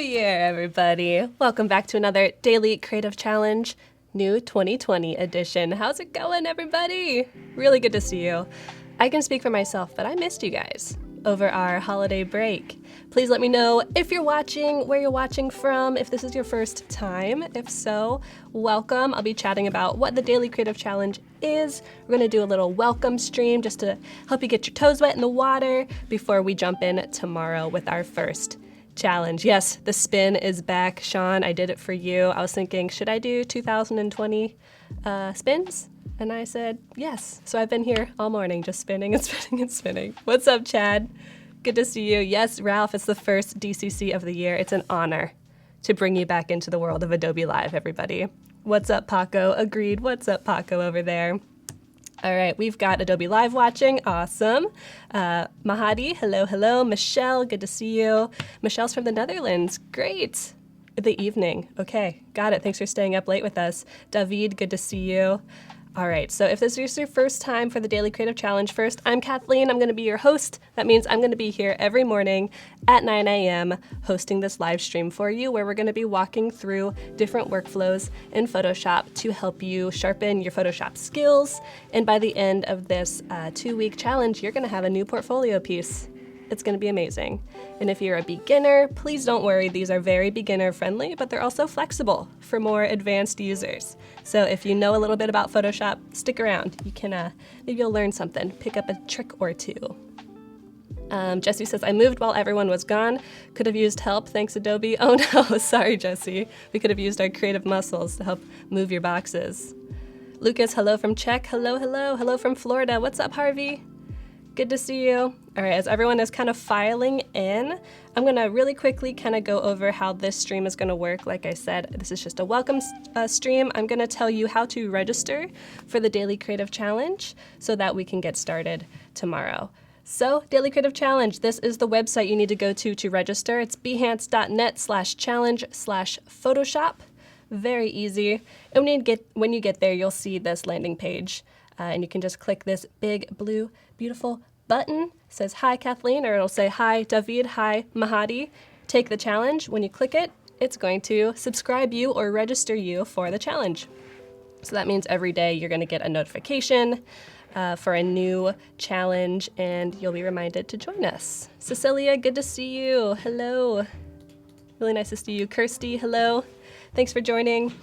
Year, everybody. Welcome back to another Daily Creative Challenge, new 2020 edition. How's it going, everybody? Really good to see you. I can speak for myself, but I missed you guys over our holiday break. Please let me know if you're watching, where you're watching from, if this is your first time. If so, welcome. I'll be chatting about what the Daily Creative Challenge is. We're going to do a little welcome stream just to help you get your toes wet in the water before we jump in tomorrow with our first challenge. Yes, the spin is back. Sean, I did it for you. I was thinking, should I do 2020 spins? And I said, yes. So I've been here all morning just spinning and spinning and spinning. What's up, Chad? Good to see you. Yes, Ralph, it's the first DCC of the year. It's an honor to bring you back into the world of Adobe Live, everybody. What's up, Paco? Agreed. What's up, Paco, over there? All right, we've got Adobe Live watching. Awesome. Mahadi, hello, hello. Michelle, good to see you. Michelle's from the Netherlands. Great. The evening. Okay, got it. Thanks for staying up late with us. David, good to see you. All right, so if this is your first time for the Daily Creative Challenge, first, I'm Kathleen. I'm going to be your host. That means I'm going to be here every morning at 9 a.m. hosting this live stream for you, where we're going to be walking through different workflows in Photoshop to help you sharpen your Photoshop skills. And by the end of this 2-week challenge, you're going to have a new portfolio piece. It's going to be amazing. And if you're a beginner, please don't worry. These are very beginner friendly, but they're also flexible for more advanced users. So if you know a little bit about Photoshop, stick around. You can, maybe you'll learn something, pick up a trick or two. Jesse says, I moved while everyone was gone. Could have used help. Thanks, Adobe. Oh no, sorry, Jesse. We could have used our creative muscles to help move your boxes. Lucas, hello from Czech. Hello, hello. Hello from Florida. What's up, Harvey? Good to see you. All right, as everyone is kind of filing in, I'm going to really quickly kind of go over how this stream is going to work. Like I said, this is just a welcome stream. I'm going to tell you how to register for the Daily Creative Challenge so that we can get started tomorrow. So, Daily Creative Challenge, this is the website you need to go to register. It's behance.net/challenge/Photoshop. Very easy. And when you get there, you'll see this landing page. And you can just click this big, blue, beautiful button. It says, hi, Kathleen, or it'll say, hi, David, hi, Mahadi. Take the challenge. When you click it, it's going to subscribe you or register you for the challenge. So that means every day you're going to get a notification for a new challenge, and you'll be reminded to join us. Cecilia, good to see you. Hello. Really nice to see you. Kirsty, hello. Thanks for joining.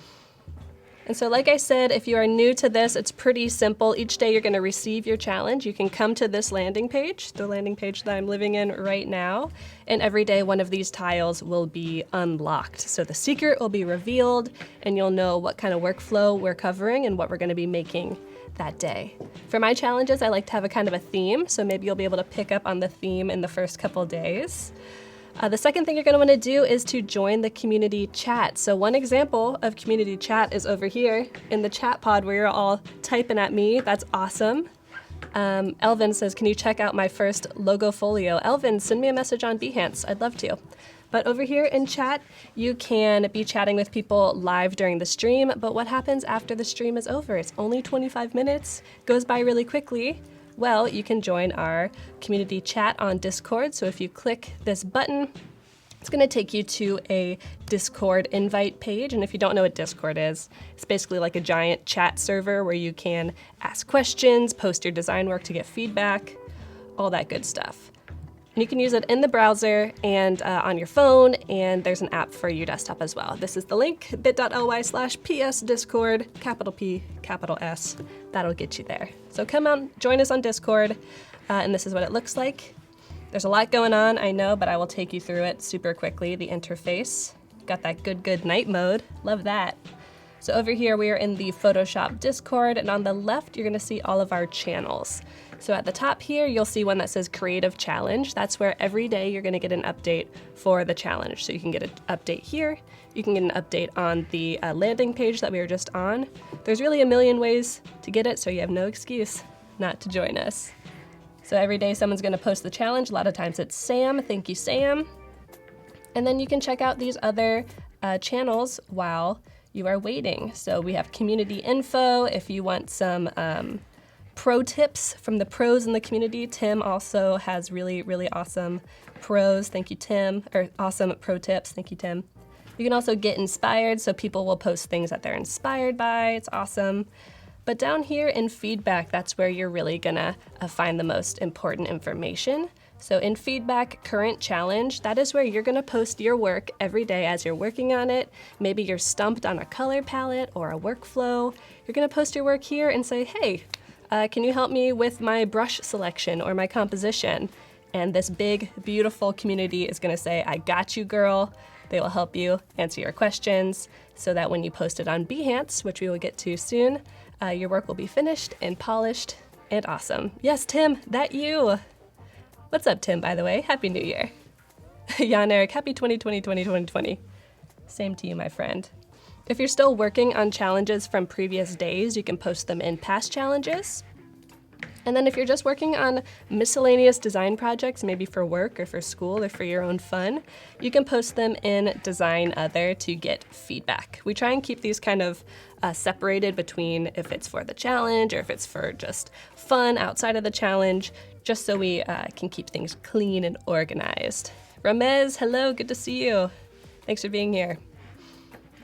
And so like I said, if you are new to this, it's pretty simple. Each day you're going to receive your challenge. You can come to this landing page, the landing page that I'm living in right now, and every day one of these tiles will be unlocked. So the secret will be revealed, and you'll know what kind of workflow we're covering and what we're going to be making that day. For my challenges, I like to have a kind of a theme, so maybe you'll be able to pick up on the theme in the first couple days. The second thing you're going to want to do is to join the community chat. So one example of community chat is over here in the chat pod where you're all typing at me. That's awesome. Elvin says, can you check out my first logo folio? Elvin, send me a message on Behance. I'd love to. But over here in chat, you can be chatting with people live during the stream. But what happens after the stream is over? It's only 25 minutes. Goes by really quickly. Well, you can join our community chat on Discord. So if you click this button, it's going to take you to a Discord invite page. And if you don't know what Discord is, it's basically like a giant chat server where you can ask questions, post your design work to get feedback, all that good stuff. And you can use it in the browser and on your phone, and there's an app for your desktop as well. This is the link, bit.ly/psdiscord, capital P, capital S. That'll get you there. So come on, join us on Discord, and this is what it looks like. There's a lot going on, I know, but I will take you through it super quickly. The interface, got that good night mode. Love that. So over here, we are in the Photoshop Discord, and on the left, you're gonna see all of our channels. So at the top here, you'll see one that says Creative Challenge. That's where every day you're gonna get an update for the challenge. So you can get an update here. You can get an update on the landing page that we were just on. There's really a million ways to get it, so you have no excuse not to join us. So every day someone's gonna post the challenge. A lot of times it's Sam. Thank you, Sam. And then you can check out these other channels while you are waiting. So we have community info if you want some pro tips from the pros in the community. Tim also has really, really awesome pros. Thank you, Tim. Or awesome pro tips. Thank you, Tim. You can also get inspired, so people will post things that they're inspired by. It's awesome. But down here in feedback, that's where you're really gonna find the most important information. So in feedback, current challenge, that is where you're gonna post your work every day as you're working on it. Maybe you're stumped on a color palette or a workflow. You're gonna post your work here and say, hey, can you help me with my brush selection or my composition? And this big, beautiful community is gonna say, I got you, girl. They will help you answer your questions so that when you post it on Behance, which we will get to soon, your work will be finished and polished and awesome. Yes, Tim, that you. What's up, Tim, by the way? Happy New Year. Jan Eric, happy 2020. Same to you, my friend. If you're still working on challenges from previous days, you can post them in past challenges. And then if you're just working on miscellaneous design projects, maybe for work or for school or for your own fun, you can post them in Design Other to get feedback. We try and keep these kind of separated between if it's for the challenge or if it's for just fun outside of the challenge, just so we can keep things clean and organized. Ramez, hello, good to see you. Thanks for being here.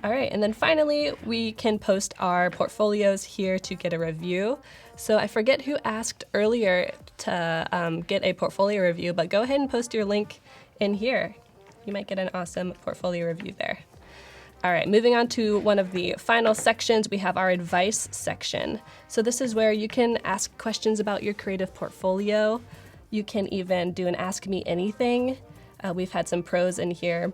All right, and then finally, we can post our portfolios here to get a review. So I forget who asked earlier to get a portfolio review, but go ahead and post your link in here. You might get an awesome portfolio review there. All right, moving on to one of the final sections, we have our advice section. So this is where you can ask questions about your creative portfolio. You can even do an Ask Me Anything. We've had some pros in here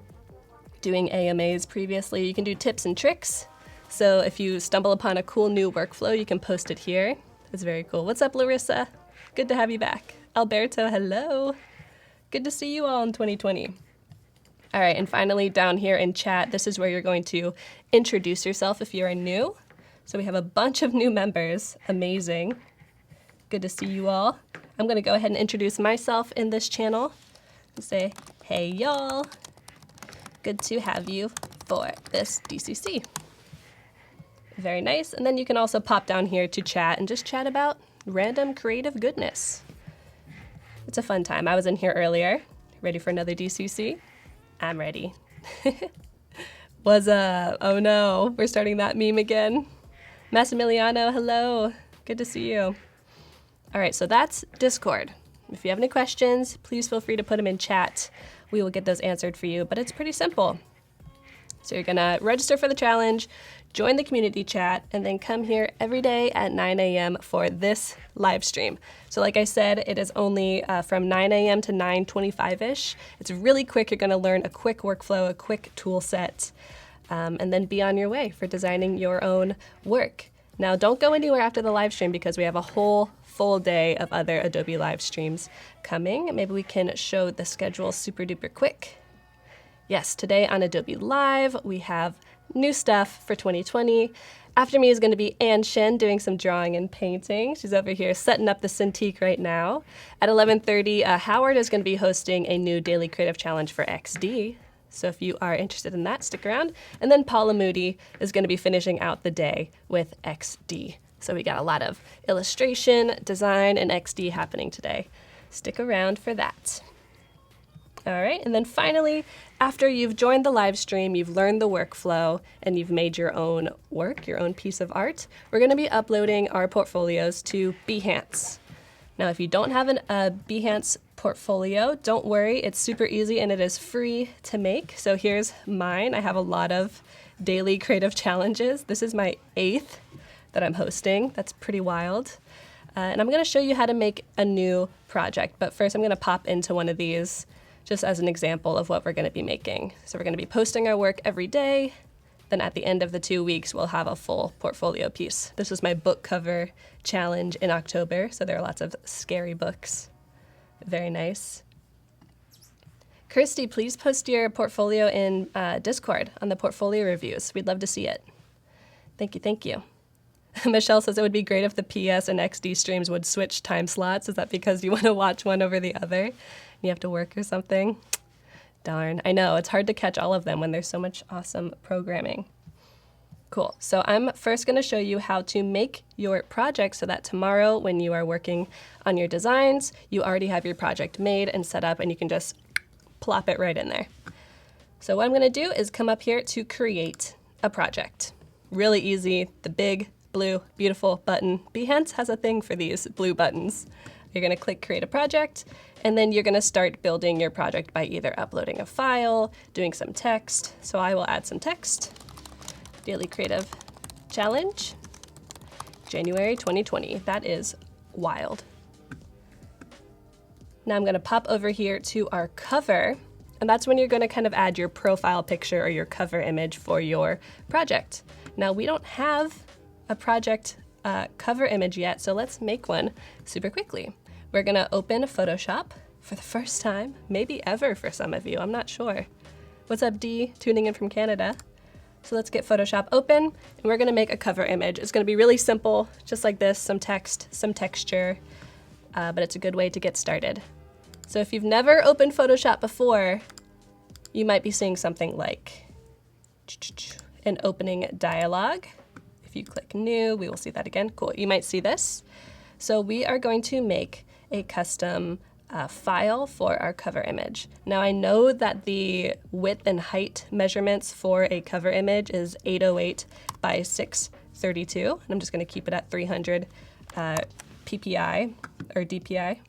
doing AMAs previously. You can do tips and tricks. So if you stumble upon a cool new workflow, you can post it here. It's very cool. What's up, Larissa? Good to have you back. Alberto, hello. Good to see you all in 2020. All right, and finally down here in chat, this is where you're going to introduce yourself if you're new. So we have a bunch of new members. Amazing. Good to see you all. I'm gonna go ahead and introduce myself in this channel and say, hey y'all. Good to have you for this DCC. Very nice. And then you can also pop down here to chat and just chat about random creative goodness. It's a fun time. I was in here earlier. Ready for another DCC? I'm ready. What's up? Oh no, we're starting that meme again. Massimiliano, hello. Good to see you. All right, so that's Discord. If you have any questions, please feel free to put them in chat. We will get those answered for you, but it's pretty simple. So you're gonna register for the challenge, join the community chat, and then come here every day at 9 a.m. for this live stream. So like I said, it is only from 9 a.m. to 9:25-ish. It's really quick. You're gonna learn a quick workflow, a quick tool set, and then be on your way for designing your own work. Now don't go anywhere after the live stream because we have a whole full day of other Adobe live streams coming. Maybe we can show the schedule super duper quick. Yes, today on Adobe Live, we have new stuff for 2020. After me is going to be Ann Shin doing some drawing and painting. She's over here setting up the Cintiq right now. At 11:30, Howard is going to be hosting a new daily creative challenge for XD. So if you are interested in that, stick around. And then Paula Moody is going to be finishing out the day with XD. So we got a lot of illustration, design, and XD happening today. Stick around for that. All right, and then finally, after you've joined the live stream, you've learned the workflow, and you've made your own work, your own piece of art, we're gonna be uploading our portfolios to Behance. Now, if you don't have a Behance portfolio, don't worry, it's super easy and it is free to make. So here's mine. I have a lot of daily creative challenges. This is my 8th that I'm hosting. That's pretty wild. And I'm gonna show you how to make a new project, but first I'm gonna pop into one of these just as an example of what we're gonna be making. So we're gonna be posting our work every day, then at the end of the 2 weeks, we'll have a full portfolio piece. This was my book cover challenge in October, so there are lots of scary books. Very nice. Kirsty, please post your portfolio in Discord on the portfolio reviews. We'd love to see it. Thank you, thank you. Michelle says it would be great if the PS and XD streams would switch time slots. Is that because you want to watch one over the other? You have to work or something? Darn, I know, it's hard to catch all of them when there's so much awesome programming. Cool. So I'm first going to show you how to make your project so that tomorrow when you are working on your designs, you already have your project made and set up and you can just plop it right in there. So what I'm going to do is come up here to create a project. Really easy, the big, blue, beautiful button. Behance has a thing for these blue buttons. You're going to click create a project, and then you're going to start building your project by either uploading a file, doing some text. So I will add some text. Daily Creative Challenge, January 2020. That is wild. Now I'm going to pop over here to our cover, and that's when you're going to kind of add your profile picture or your cover image for your project. Now we don't have a project cover image yet, so let's make one super quickly. We're going to open Photoshop for the first time, maybe ever for some of you, I'm not sure. What's up, Dee, tuning in from Canada? So let's get Photoshop open, and we're going to make a cover image. It's going to be really simple, just like this, some text, some texture, but it's a good way to get started. So if you've never opened Photoshop before, you might be seeing something like an opening dialog. If you click new, we will see that again. Cool, you might see this. So we are going to make a custom file for our cover image. Now I know that the width and height measurements for a cover image is 808 by 632, and I'm just going to keep it at 300 ppi or dpi,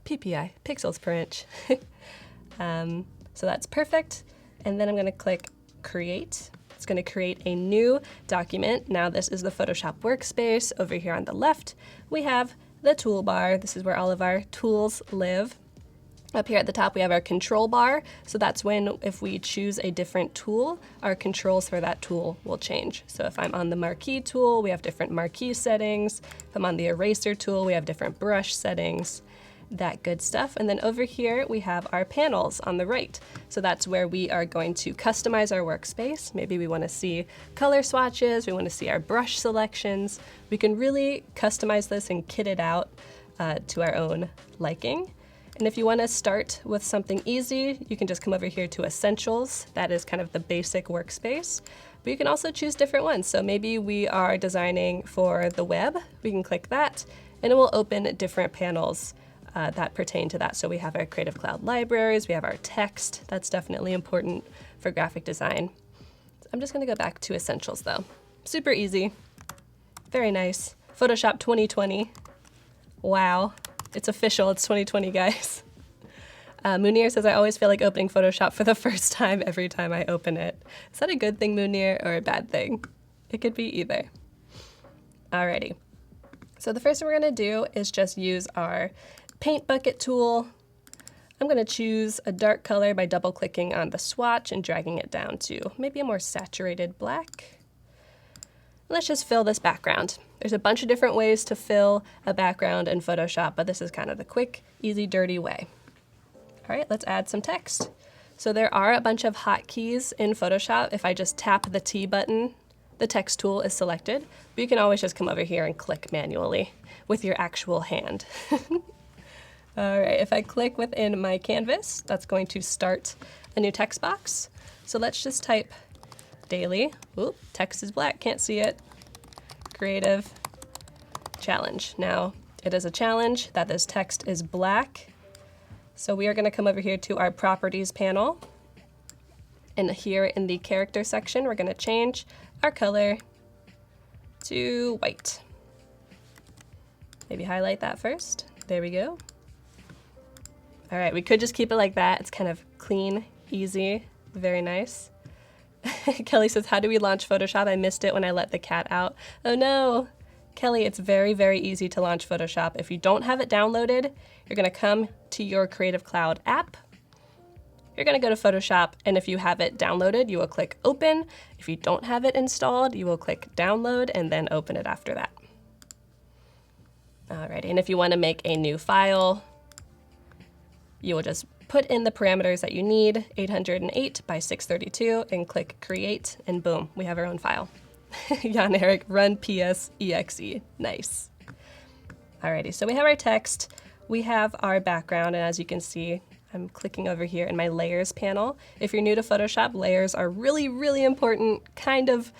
ppi, pixels per inch. So that's perfect, and then I'm going to click create. It's going to create a new document. Now this is the Photoshop workspace. Over here on the left, we have the toolbar. This is where all of our tools live. Up here at the top, we have our control bar. So that's when, if we choose a different tool, our controls for that tool will change. So if I'm on the marquee tool, we have different marquee settings. If I'm on the eraser tool, we have different brush settings, that good stuff. And then over here, we have our panels on the right. So that's where we are going to customize our workspace. Maybe we want to see color swatches, we want to see our brush selections. We can really customize this and kit it out to our own liking. And if you want to start with something easy, you can just come over here to Essentials. That is kind of the basic workspace. But you can also choose different ones. So maybe we are designing for the web. We can click that, and it will open different panels that pertain to that. So we have our Creative Cloud libraries, we have our text. That's definitely important for graphic design. I'm just going to go back to Essentials though. Super easy, very nice. Photoshop 2020. Wow, it's official, it's 2020, guys. Munir says, I always feel like opening Photoshop for the first time every time I open it. Is that a good thing, Munir, or a bad thing? It could be either. Alrighty. So the first thing we're going to do is just use our paint bucket tool. I'm going to choose a dark color by double clicking on the swatch and dragging it down to maybe a more saturated black. Let's just fill this background. There's a bunch of different ways to fill a background in Photoshop, but this is kind of the quick, easy, dirty way. All right, let's add some text. So there are a bunch of hotkeys in Photoshop. If I just tap the T button, the text tool is selected, but you can always just come over here and click manually with your actual hand. All right, if I click within my canvas, that's going to start a new text box. So let's just type daily. Oop, text is black, can't see it. Creative challenge. Now, it is a challenge that this text is black. So we are going to come over here to our properties panel. And here in the character section, we're going to change our color to white. Maybe highlight that first. There we go. All right, we could just keep it like that. It's kind of clean, easy, very nice. Kelly says, how do we launch Photoshop? I missed it when I let the cat out. Oh no. Kelly, it's very, very easy to launch Photoshop. If you don't have it downloaded, you're gonna come to your Creative Cloud app. You're gonna go to Photoshop, and if you have it downloaded, you will click open. If you don't have it installed, you will click download and then open it after that. Alrighty, and if you wanna make a new file, you will just put in the parameters that you need, 808 by 632, and click create, and boom, we have our own file. Jan Eric, run ps.exe, nice. Alrighty, so we have our text, we have our background, and as you can see, I'm clicking over here in my layers panel. If you're new to Photoshop, layers are really, really important, kind of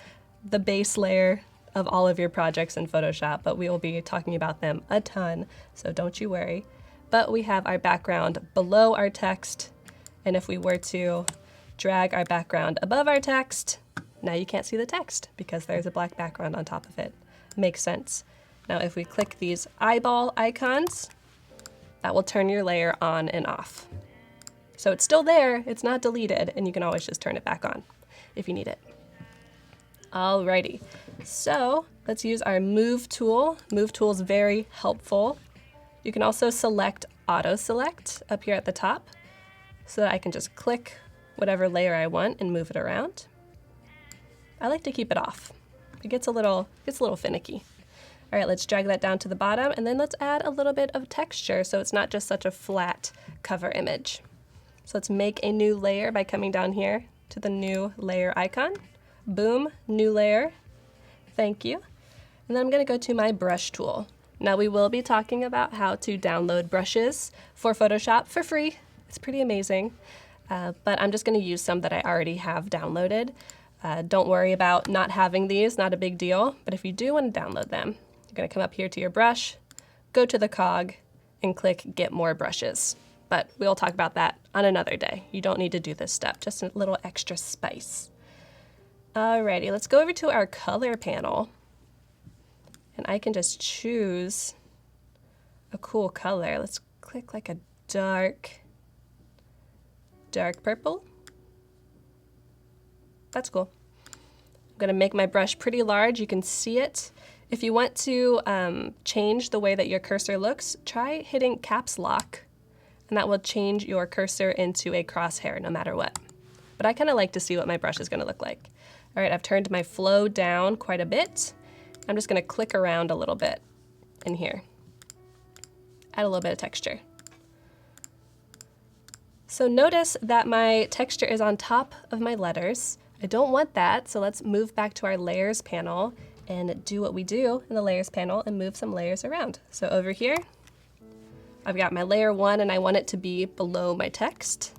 the base layer of all of your projects in Photoshop, but we will be talking about them a ton, so don't you worry. But we have our background below our text, and if we were to drag our background above our text, now you can't see the text because there's a black background on top of it. Makes sense. Now if we click these eyeball icons, that will turn your layer on and off. So it's still there, it's not deleted, and you can always just turn it back on if you need it. Alrighty, so let's use our Move tool. Move tool is very helpful. You can also select Auto Select up here at the top so that I can just click whatever layer I want and move it around. I like to keep it off. It gets a little finicky. All right, let's drag that down to the bottom, and then let's add a little bit of texture so it's not just such a flat cover image. So let's make a new layer by coming down here to the new layer icon. Boom, new layer. Thank you. And then I'm gonna go to my brush tool. Now we will be talking about how to download brushes for Photoshop for free. It's pretty amazing, but I'm just gonna use some that I already have downloaded. Don't worry about not having these, not a big deal, but if you do wanna download them, you're gonna come up here to your brush, go to the cog, and click Get More Brushes. But we'll talk about that on another day. You don't need to do this step, just a little extra spice. Alrighty, let's go over to our color panel. And I can just choose a cool color. Let's click like a dark purple. That's cool. I'm gonna make my brush pretty large. You can see it. If you want to change the way that your cursor looks, try hitting caps lock, and that will change your cursor into a crosshair no matter what. But I kind of like to see what my brush is gonna look like. All right, I've turned my flow down quite a bit. I'm just gonna click around a little bit in here. Add a little bit of texture. So notice that my texture is on top of my letters. I don't want that, so let's move back to our layers panel and do what we do in the layers panel and move some layers around. So over here, I've got my layer 1 and I want it to be below my text.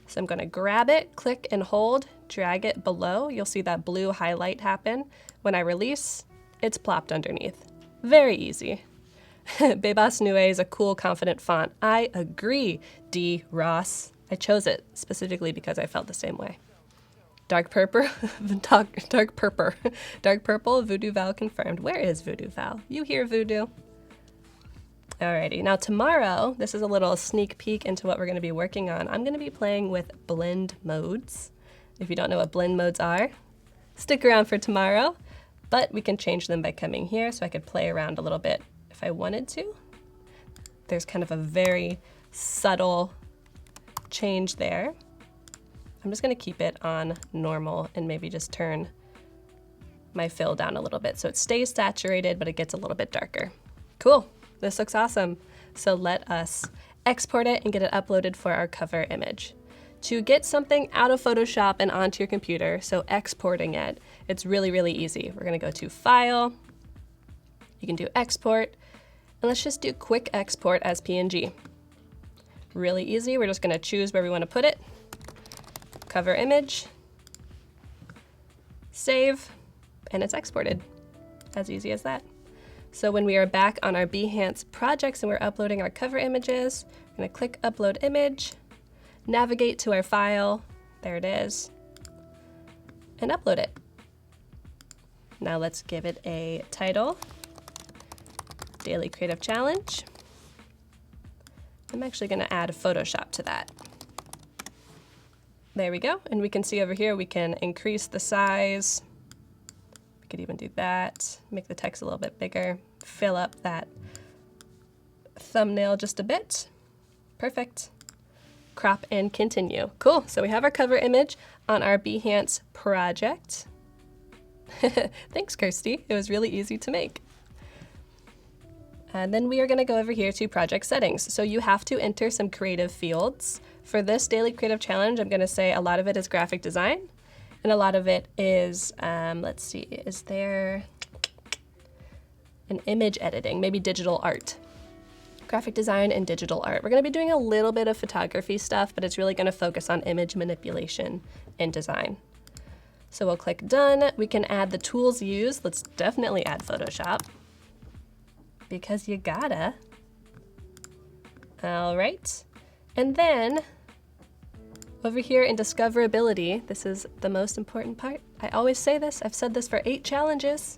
So I'm gonna grab it, click and hold, drag it below. You'll see that blue highlight happen. When I release, it's plopped underneath. Very easy. Bebas Nue is a cool, confident font. I agree, D. Ross. I chose it specifically because I felt the same way. Dark purple, dark purple, Voodoo Val confirmed. Where is Voodoo Val? You hear Voodoo? Alrighty, now tomorrow, this is a little sneak peek into what we're gonna be working on. I'm gonna be playing with blend modes. If you don't know what blend modes are, stick around for tomorrow, but we can change them by coming here, so I could play around a little bit if I wanted to. There's kind of a very subtle change there. I'm just gonna keep it on normal and maybe just turn my fill down a little bit so it stays saturated, but it gets a little bit darker. Cool, this looks awesome. So let us export it and get it uploaded for our cover image. To get something out of Photoshop and onto your computer, so exporting it, it's really, really easy. We're gonna go to File, you can do Export, and let's just do Quick Export as PNG. Really easy, we're just gonna choose where we wanna put it, cover image, save, and it's exported. As easy as that. So when we are back on our Behance projects and we're uploading our cover images, we're gonna click Upload Image, navigate to our file, there it is, and upload it. Now let's give it a title, Daily Creative Challenge. I'm actually gonna add Photoshop to that. There we go, and we can see over here we can increase the size. We could even do that, make the text a little bit bigger, fill up that thumbnail just a bit. Perfect. Crop and continue. Cool, so we have our cover image on our Behance project. Thanks, Kirsty, it was really easy to make. And then we are gonna go over here to project settings. So you have to enter some creative fields. For this daily creative challenge, I'm gonna say a lot of it is graphic design, and a lot of it is, let's see, is there an image editing, maybe digital art. Graphic design and digital art. We're gonna be doing a little bit of photography stuff, but it's really gonna focus on image manipulation and design. So we'll click done. We can add the tools used. Let's definitely add Photoshop because you gotta. All right. And then over here in discoverability, this is the most important part. I always say this, I've said this for 8 challenges.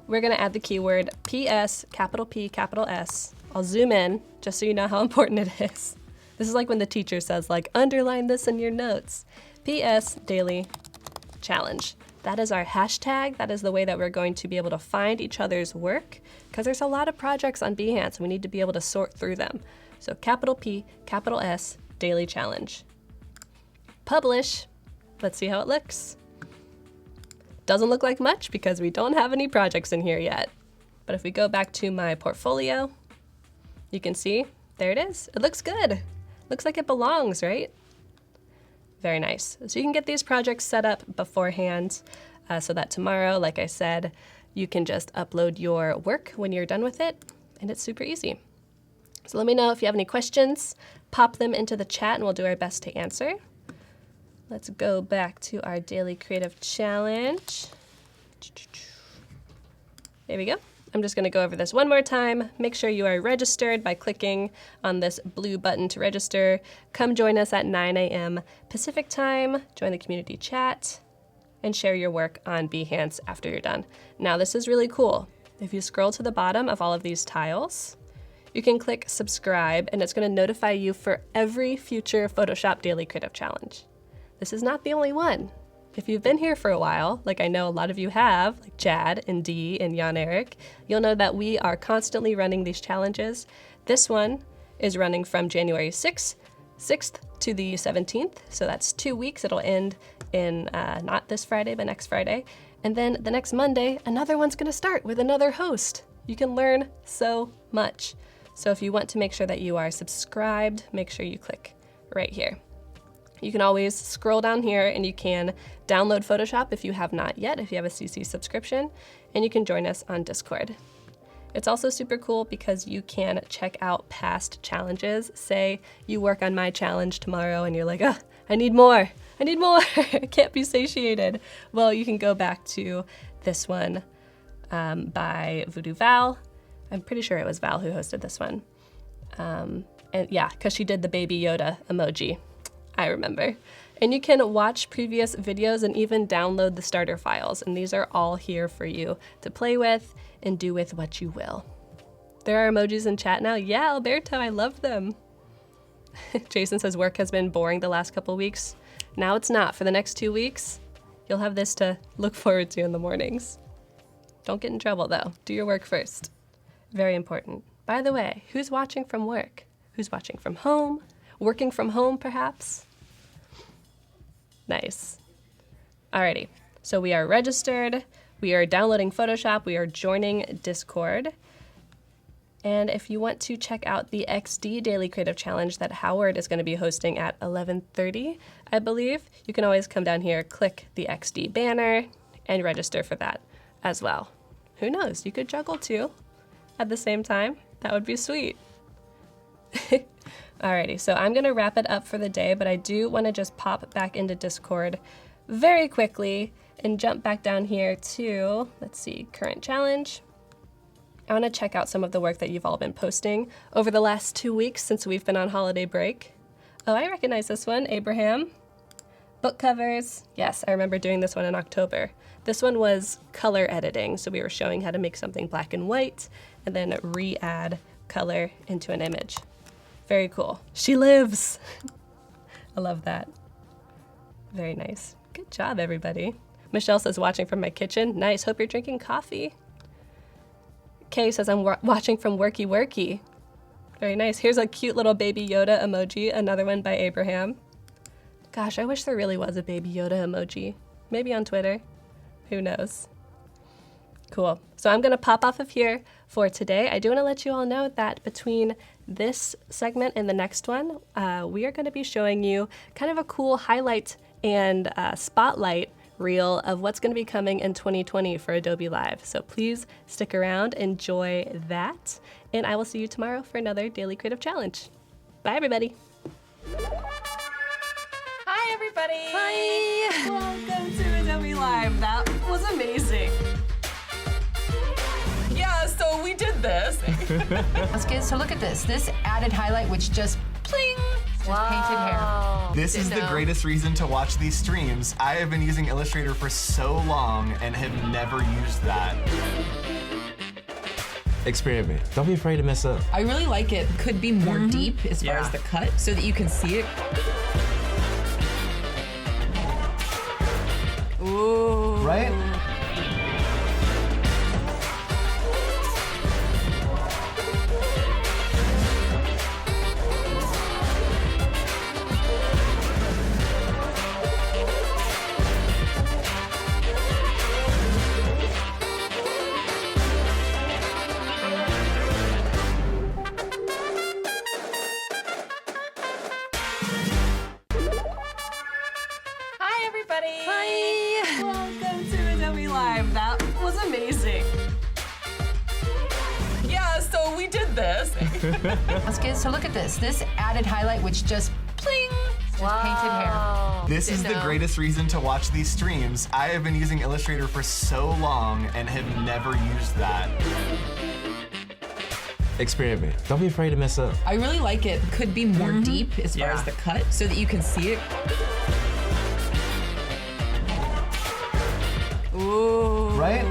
We're gonna add the keyword PS, capital P, capital S. I'll zoom in just so you know how important it is. This is like when the teacher says, like, underline this in your notes. PS daily challenge. That is our hashtag. That is the way that we're going to be able to find each other's work, because there's a lot of projects on Behance and we need to be able to sort through them. So capital P, capital S, daily challenge. Publish. Let's see how it looks. Doesn't look like much because we don't have any projects in here yet. But if we go back to my portfolio, you can see, there it is. It looks good. Looks like it belongs, right? Very nice. So you can get these projects set up beforehand so that tomorrow, like I said, you can just upload your work when you're done with it, and it's super easy. So let me know if you have any questions. Pop them into the chat and we'll do our best to answer. Let's go back to our daily creative challenge. There we go. I'm just going to go over this one more time. Make sure you are registered by clicking on this blue button to register. Come join us at 9 a.m. Pacific time. Join the community chat and share your work on Behance after you're done. Now this is really cool. If you scroll to the bottom of all of these tiles, you can click subscribe and it's going to notify you for every future Photoshop Daily Creative Challenge. This is not the only one. If you've been here for a while, like I know a lot of you have, like Chad and Dee and Jan Eric, you'll know that we are constantly running these challenges. This one is running from January 6th to the 17th, so that's 2 weeks. It'll end in not this Friday, but next Friday. And then the next Monday, another one's gonna start with another host. You can learn so much. So if you want to make sure that you are subscribed, make sure you click right here. You can always scroll down here and you can download Photoshop if you have not yet, if you have a CC subscription, and you can join us on Discord. It's also super cool because you can check out past challenges. Say you work on my challenge tomorrow and you're like, oh, I need more, I can't be satiated. Well, you can go back to this one by Voodoo Val. I'm pretty sure it was Val who hosted this one. And yeah, because she did the baby Yoda emoji. I remember. And you can watch previous videos and even download the starter files. And these are all here for you to play with and do with what you will. There are emojis in chat now. Yeah, Alberto, I love them. Jason says work has been boring the last couple weeks. Now it's not. For the next 2 weeks, you'll have this to look forward to in the mornings. Don't get in trouble though. Do your work first. Very important. By the way, who's watching from work? Who's watching from home? Working from home, perhaps? Nice. Alrighty, so we are registered, we are downloading Photoshop, we are joining Discord. And if you want to check out the XD Daily Creative Challenge that Howard is going to be hosting at 11:30, I believe, you can always come down here, click the XD banner, and register for that as well. Who knows, you could juggle 2 at the same time. That would be sweet. Alrighty, so I'm gonna wrap it up for the day, but I do wanna just pop back into Discord very quickly and jump back down here to, let's see, current challenge. I wanna check out some of the work that you've all been posting over the last 2 weeks since we've been on holiday break. Oh, I recognize this one, Abraham. Book covers, yes, I remember doing this one in October. This one was color editing, so we were showing how to make something black and white and then re-add color into an image. Very cool. She lives. I love that. Very nice. Good job, everybody. Michelle says, watching from my kitchen. Nice. Hope you're drinking coffee. Kay says, I'm watching from worky worky. Very nice. Here's a cute little baby Yoda emoji. Another one by Abraham. Gosh, I wish there really was a baby Yoda emoji. Maybe on Twitter. Who knows? Cool. So I'm going to pop off of here for today. I do want to let you all know that between this segment and the next one, we are going to be showing you kind of a cool highlight and spotlight reel of what's going to be coming in 2020 for Adobe Live. So please stick around, enjoy that, and I will see you tomorrow for another Daily Creative Challenge. Bye, everybody. Hi, everybody. everybody! Hi! Welcome to Adobe Live. That was amazing. Yeah, so we did this. That's good. So look at this. This added highlight, which just pling, just painted hair. This is the greatest reason to watch these streams. I have been using Illustrator for so long and have never used that. Experiment. Don't be afraid to mess up. I really like it. Could be more deep as far as the cut so that you can see it. Ooh. Right? Hi, everybody! Hi! Welcome to Adobe Live. That was amazing. Yeah, so we did this. That's good. So look at this. This added highlight, which just pling, just painted hair. This is the greatest reason to watch these streams. I have been using Illustrator for so long and have never used that. Experiment. Don't be afraid to mess up. I really like it. Could be more deep as far as the cut so that you can see it. Ooh. Right?